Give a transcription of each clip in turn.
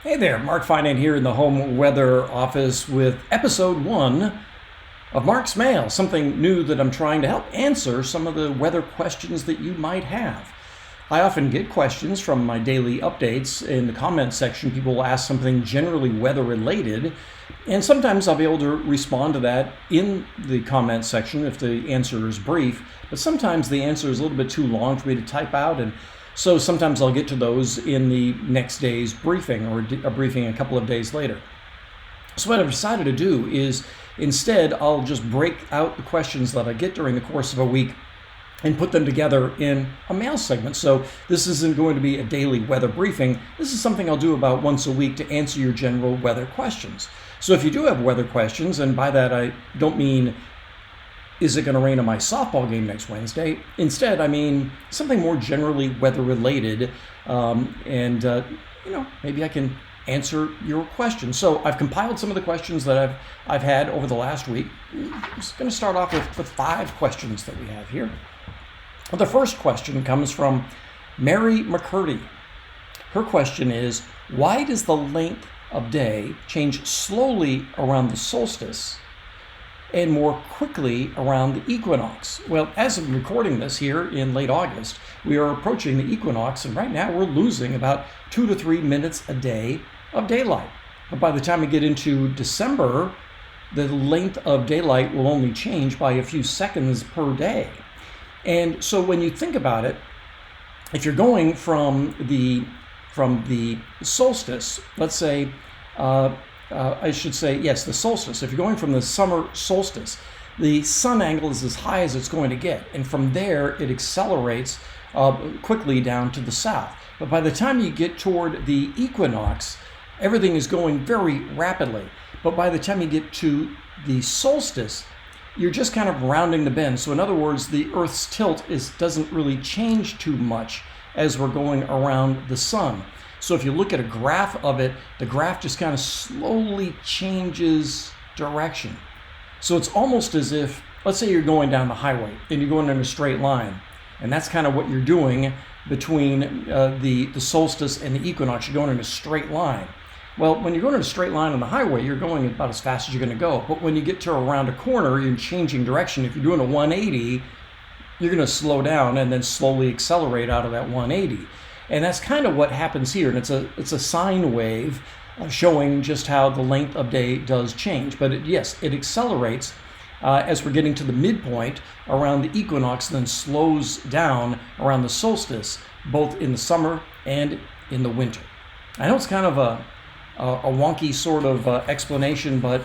Hey there, Mark Finan here in the home weather office with episode 1 of Mark's Mail, something new that I'm trying to help answer some of the weather questions that you might have. I often get questions from my daily updates in the comment section. People will ask something generally weather related, and sometimes I'll be able to respond to that in the comment section if the answer is brief, but sometimes the answer is a little bit too long for me to type out, and so sometimes I'll get to those in the next day's briefing or a briefing a couple of days later. So what I've decided to do is instead I'll just break out the questions that I get during the course of a week and put them together in a mail segment. So this isn't going to be a daily weather briefing. This is something I'll do about once a week to answer your general weather questions. So if you do have weather questions, and by that I don't mean is it going to rain on my softball game next Wednesday? Instead, I mean something more generally weather related, maybe I can answer your questions. So I've compiled some of the questions that I've had over the last week. I'm just going to start off with 5 questions that we have here. The first question comes from Mary McCurdy. Her question is, why does the length of day change slowly around the solstice and more quickly around the equinox? Well, as I'm recording this here in late August, we are approaching the equinox, and right now we're losing about 2 to 3 minutes a day of daylight. But by the time we get into December, the length of daylight will only change by a few seconds per day. And so when you think about it, if you're going from the solstice, let's say, the solstice. If you're going from the summer solstice, the sun angle is as high as it's going to get. And from there, it accelerates quickly down to the south. But by the time you get toward the equinox, everything is going very rapidly. But by the time you get to the solstice, you're just kind of rounding the bend. So in other words, the Earth's tilt doesn't really change too much as we're going around the sun. So if you look at a graph of it, the graph just kind of slowly changes direction. So it's almost as if, let's say you're going down the highway and you're going in a straight line. And that's kind of what you're doing between the solstice and the equinox. You're going in a straight line. Well, when you're going in a straight line on the highway, you're going about as fast as you're going to go. But when you get to around a corner, you're changing direction. If you're doing a 180, you're going to slow down and then slowly accelerate out of that 180. And that's kind of what happens here. And it's a sine wave showing just how the length of day does change. But it accelerates as we're getting to the midpoint around the equinox, then slows down around the solstice, both in the summer and in the winter. I know it's kind of a wonky sort of explanation, but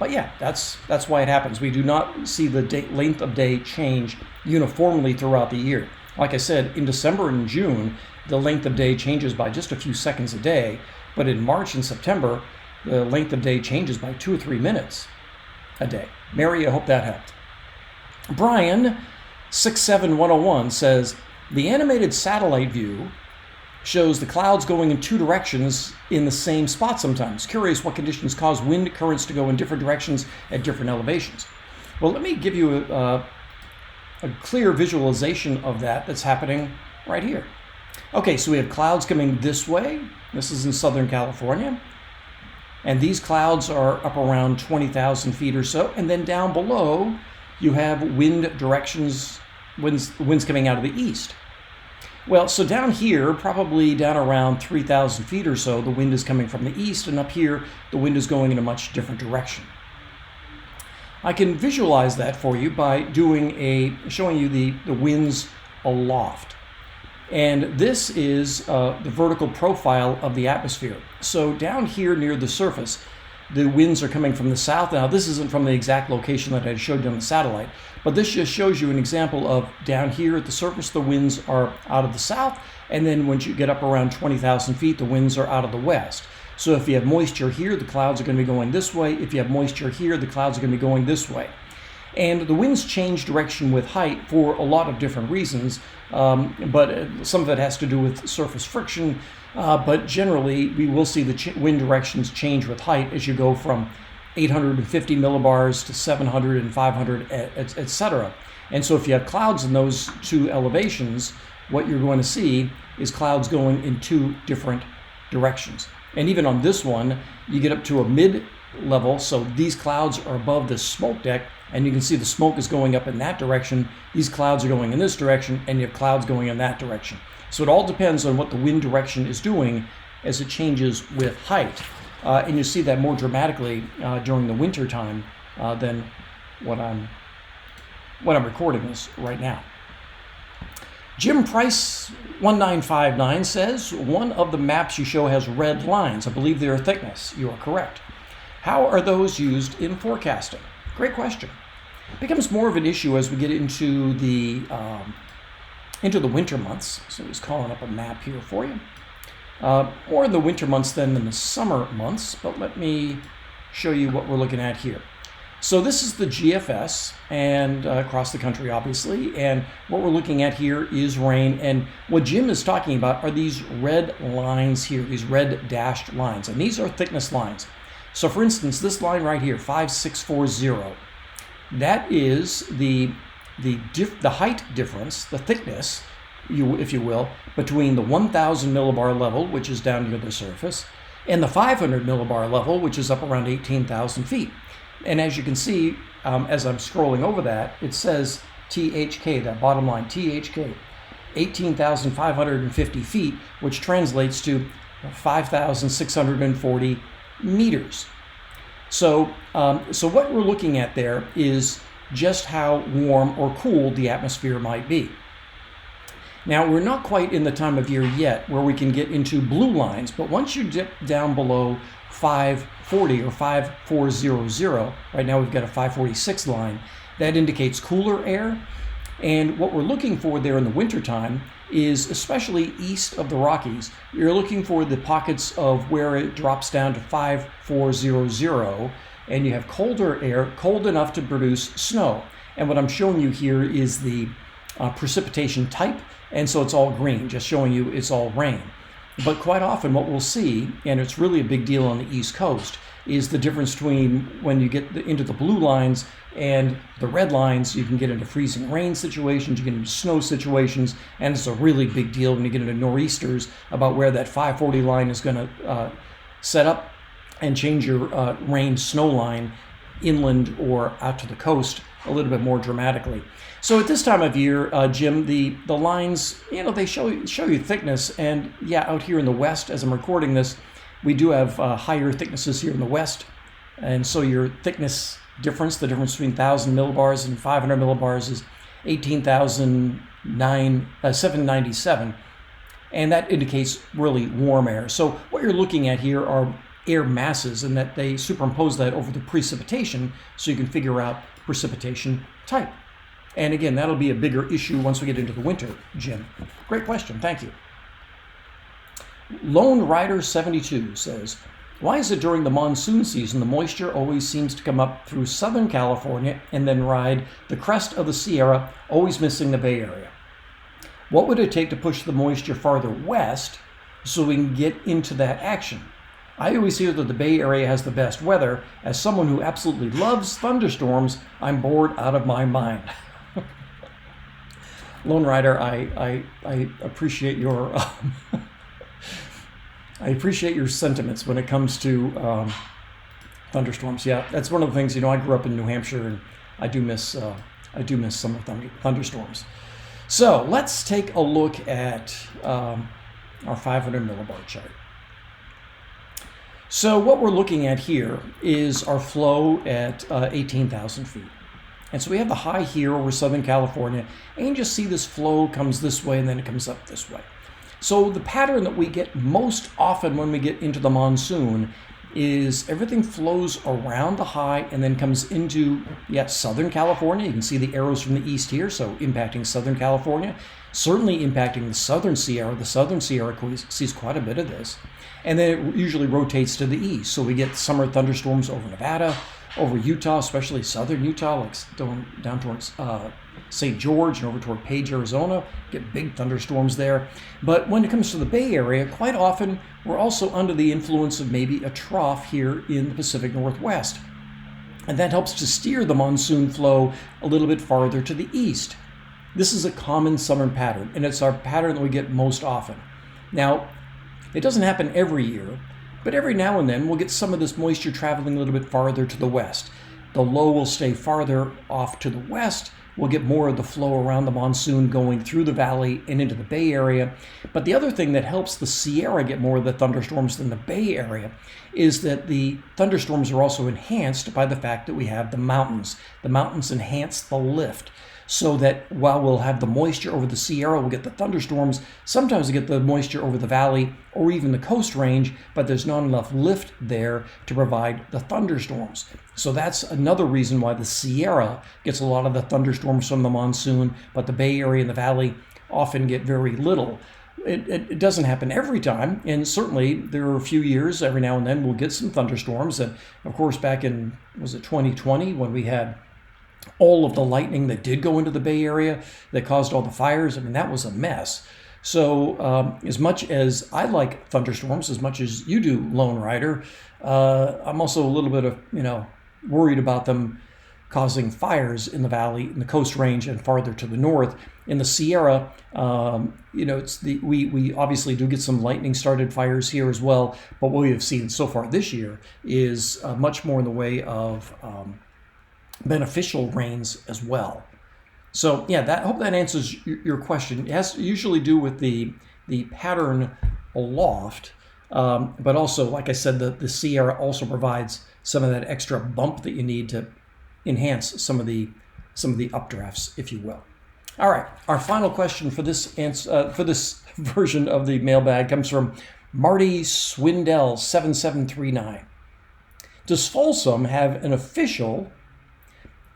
yeah, that's why it happens. We do not see the length of day change uniformly throughout the year. Like I said, in December and June, the length of day changes by just a few seconds a day. But in March and September, the length of day changes by 2 or 3 minutes a day. Mary, I hope that helped. Brian, 67101, says, the animated satellite view shows the clouds going in 2 directions in the same spot sometimes. Curious what conditions cause wind currents to go in different directions at different elevations. Well, let me give you a clear visualization of that's happening right here. Okay, so we have clouds coming this way. This is in Southern California. And these clouds are up around 20,000 feet or so. And then down below, you have winds coming out of the east. Well, so down here, probably down around 3,000 feet or so, the wind is coming from the east. And up here, the wind is going in a much different direction. I can visualize that for you by showing you the winds aloft. And this is the vertical profile of the atmosphere. So down here near the surface, the winds are coming from the south. Now, this isn't from the exact location that I showed you on the satellite, but this just shows you an example of down here at the surface, the winds are out of the south. And then once you get up around 20,000 feet, the winds are out of the west. So if you have moisture here, the clouds are going to be going this way. If you have moisture here, the clouds are going to be going this way. And the winds change direction with height for a lot of different reasons, but some of it has to do with surface friction. But generally, we will see the wind directions change with height as you go from 850 millibars to 700 and 500, etc. And so if you have clouds in those two elevations, what you're going to see is clouds going in two different directions. And even on this one, you get up to a mid-level, so these clouds are above the smoke deck, and you can see the smoke is going up in that direction. These clouds are going in this direction, and you have clouds going in that direction. So it all depends on what the wind direction is doing as it changes with height. And you see that more dramatically during the winter time than when I'm recording this right now. Jim Price 1959 says, one of the maps you show has red lines. I believe they are thickness. You are correct. How are those used in forecasting? Great question. It becomes more of an issue as we get into the winter months. So he's calling up a map here for you. More in the winter months than in the summer months, but let me show you what we're looking at here. So this is the GFS, and across the country, obviously, and what we're looking at here is rain, and what Jim is talking about are these red lines here, these red dashed lines, and these are thickness lines. So for instance, this line right here, 5640, that is the height difference, the thickness, if you will, between the 1000 millibar level, which is down near the surface, and the 500 millibar level, which is up around 18,000 feet. And as you can see, as I'm scrolling over that, it says THK, that bottom line, THK, 18,550 feet, which translates to 5,640 meters. So what we're looking at there is just how warm or cool the atmosphere might be. Now, we're not quite in the time of year yet where we can get into blue lines, but once you dip down below 540 or 5400, right now we've got a 546 line, that indicates cooler air. And what we're looking for there in the wintertime is, especially east of the Rockies, you're looking for the pockets of where it drops down to 5400, and you have colder air, cold enough to produce snow. And what I'm showing you here is the precipitation type, and so it's all green, just showing you it's all rain. But quite often what we'll see, and it's really a big deal on the East Coast, is the difference between when you get into the blue lines and the red lines. You can get into freezing rain situations, you get into snow situations, and it's a really big deal when you get into nor'easters about where that 540 line is going to set up and change your rain snow line inland or out to the coast a little bit more dramatically. So at this time of year, Jim, the lines, they show you thickness, and yeah, out here in the west, as I'm recording this, we do have higher thicknesses here in the west, and so your thickness difference, the difference between 1,000 millibars and 500 millibars, is 18,797, and that indicates really warm air. So what you're looking at here are air masses, and that they superimpose that over the precipitation, so you can figure out precipitation type. And again, that'll be a bigger issue once we get into the winter, Jim. Great question, thank you. Lone Rider 72 says, why is it during the monsoon season the moisture always seems to come up through Southern California and then ride the crest of the Sierra, always missing the Bay Area? What would it take to push the moisture farther west so we can get into that action? I always hear that the Bay Area has the best weather. As someone who absolutely loves thunderstorms, I'm bored out of my mind. Lone Rider, I appreciate your I appreciate your sentiments when it comes to thunderstorms. Yeah, that's one of the things. I grew up in New Hampshire, and I do miss summer thunderstorms. So let's take a look at our 500 millibar chart. So what we're looking at here is our flow at 18,000 feet. And so we have the high here over Southern California, and you just see this flow comes this way and then it comes up this way. So the pattern that we get most often when we get into the monsoon is everything flows around the high and then comes into, Southern California. You can see the arrows from the east here, so impacting Southern California, certainly impacting the Southern Sierra. The Southern Sierra sees quite a bit of this. And then it usually rotates to the east. So we get summer thunderstorms over Nevada, over Utah, especially southern Utah, like down towards St. George and over toward Page, Arizona, get big thunderstorms there. But when it comes to the Bay Area, quite often we're also under the influence of maybe a trough here in the Pacific Northwest. And that helps to steer the monsoon flow a little bit farther to the east. This is a common summer pattern, and it's our pattern that we get most often. Now, it doesn't happen every year, But every now and then we'll get some of this moisture traveling a little bit farther to the west. The low will stay farther off to the west. We'll get more of the flow around the monsoon going through the valley and into the Bay Area. But the other thing that helps the Sierra get more of the thunderstorms than the Bay Area is that the thunderstorms are also enhanced by the fact that we have the mountains. The mountains enhance the lift, so that while we'll have the moisture over the Sierra, we'll get the thunderstorms. Sometimes we get the moisture over the valley or even the coast range, but there's not enough lift there to provide the thunderstorms. So that's another reason why the Sierra gets a lot of the thunderstorms from the monsoon, but the Bay Area and the valley often get very little. It doesn't happen every time, and certainly there are a few years, every now and then, we'll get some thunderstorms. And of course, back in, was it 2020, when we had all of the lightning that did go into the Bay Area that caused all the fires, I mean, that was a mess. So as much as I like thunderstorms, as much as you do, Lone Rider, I'm also a little bit of, worried about them causing fires in the valley, in the coast range, and farther to the north. In the Sierra, we obviously do get some lightning-started fires here as well, but what we have seen so far this year is much more in the way of beneficial rains as well. So yeah, I hope that answers your question. It has to usually do with the pattern aloft, but also, like I said, the Sierra also provides some of that extra bump that you need to enhance some of the updrafts, if you will. All right, our final question for this version of the mailbag comes from Marty Swindell 7739. Does Folsom have an official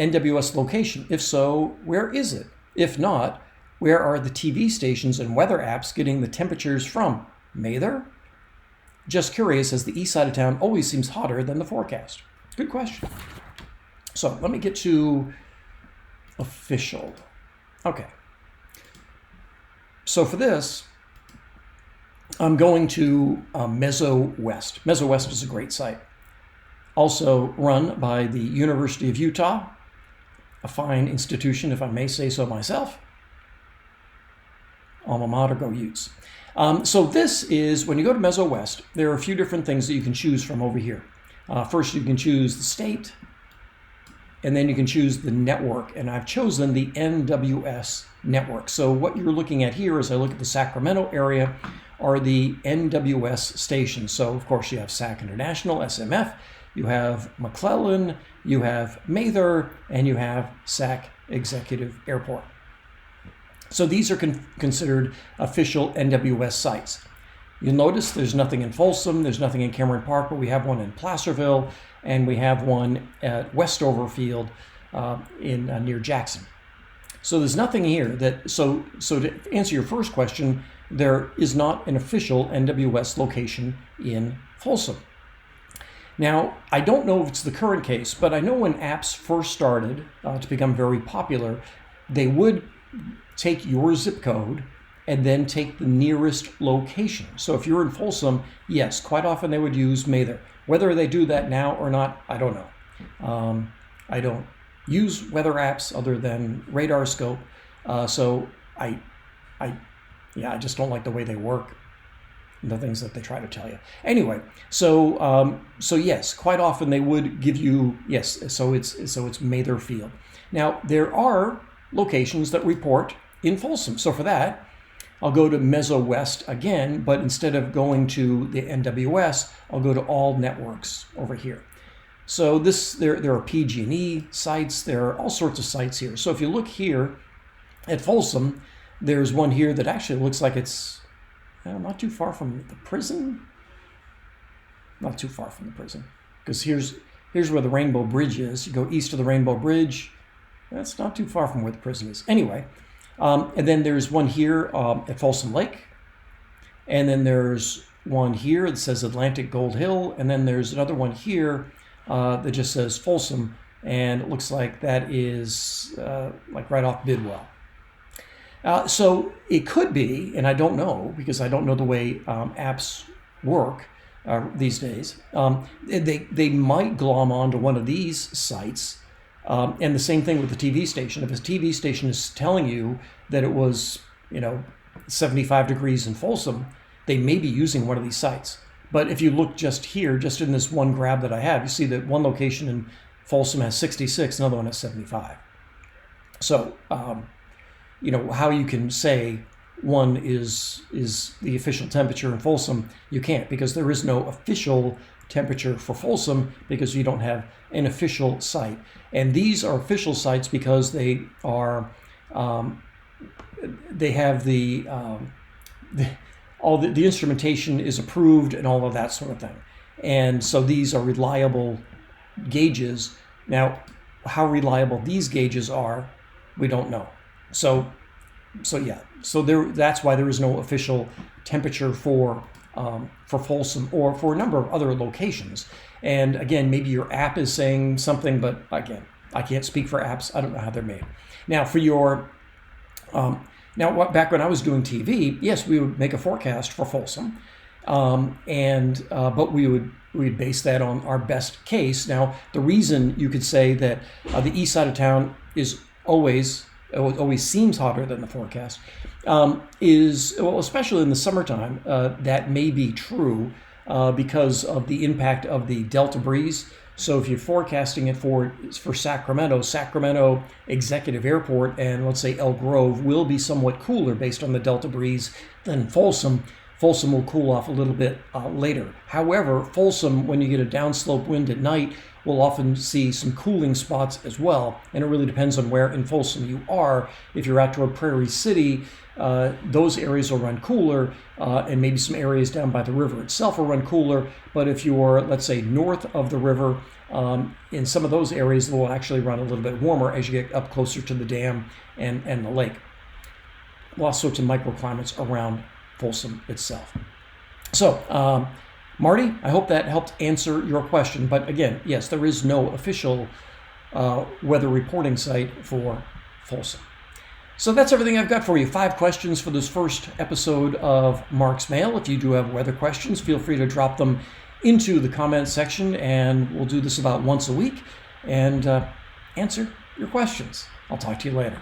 NWS location? If so, where is it? If not, where are the TV stations and weather apps getting the temperatures from? Mather? Just curious, as the east side of town always seems hotter than the forecast. Good question. So let me get to official. Okay. So for this, I'm going to Mezzo West. Mezzo West is a great site. Also run by the University of Utah, a fine institution, if I may say so myself. Alma mater, go Utes. So this is, when you go to Mezzo West, there are a few different things that you can choose from over here. First, you can choose the state, and then you can choose the network, and I've chosen the NWS network. So what you're looking at here, as I look at the Sacramento area, are the NWS stations. So of course you have SAC International, SMF, you have McClellan, you have Mather, and you have SAC Executive Airport. So these are considered official NWS sites. You'll notice there's nothing in Folsom, there's nothing in Cameron Park, but we have one in Placerville, and we have one at Westover Field near Jackson. So there's nothing here so to answer your first question, there is not an official NWS location in Folsom. Now, I don't know if it's the current case, but I know when apps first started to become very popular, they would take your zip code and then take the nearest location. So if you're in Folsom, yes, quite often they would use Mather. Whether they do that now or not, I don't know. I don't use weather apps other than Radar Scope, so I just don't like the way they work, the things that they try to tell you. Anyway, so yes, quite often they would give you so it's Mather Field. Now there are locations that report in Folsom. So for that, I'll go to Mezzo West again, but instead of going to the NWS, I'll go to all networks over here. So there are PG&E sites, there are all sorts of sites here. So if you look here at Folsom, there's one here that actually looks like it's not too far from the prison. Not too far from the prison, because here's where the Rainbow Bridge is. You go east of the Rainbow Bridge. That's not too far from where the prison is. Anyway, and then there's one here at Folsom Lake. And then there's one here that says Atlantic Gold Hill. And then there's another one here that just says Folsom. And it looks like that is like right off Bidwell. So it could be, and I don't know, because I don't know the way apps work these days. They might glom onto one of these sites. And the same thing with the TV station. If a TV station is telling you that it was, 75 degrees in Folsom, they may be using one of these sites. But if you look just here, just in this one grab that I have, you see that one location in Folsom has 66, another one has 75. So, how you can say one is the official temperature in Folsom, you can't, because there is no official temperature for Folsom because you don't have an official site. And these are official sites because they are, they have the instrumentation is approved and all of that sort of thing. And so these are reliable gauges. Now, how reliable these gauges are, we don't know. So that's why there is no official temperature for Folsom or for a number of other locations. And again, maybe your app is saying something, but again, I can't speak for apps. I don't know how they're made. Now, for your back when I was doing TV, yes, we would make a forecast for Folsom, but we would base that on our best case. Now, the reason you could say that the east side of town is always seems hotter than the forecast is, well, especially in the summertime, that may be true because of the impact of the Delta breeze. So if you're forecasting it for Sacramento Executive Airport and let's say Elk Grove will be somewhat cooler based on the Delta breeze than Folsom. Folsom will cool off a little bit later. However, Folsom, when you get a downslope wind at night, will often see some cooling spots as well. And it really depends on where in Folsom you are. If you're out toward Prairie City, those areas will run cooler, and maybe some areas down by the river itself will run cooler. But if you're, let's say, north of the river, in some of those areas, they will actually run a little bit warmer as you get up closer to the dam and the lake. All sorts of microclimates around Folsom itself. So, Marty, I hope that helped answer your question. But again, yes, there is no official weather reporting site for Folsom. So that's everything I've got for you. 5 questions for this first episode of Mark's Mail. If you do have weather questions, feel free to drop them into the comments section, and we'll do this about once a week and answer your questions. I'll talk to you later.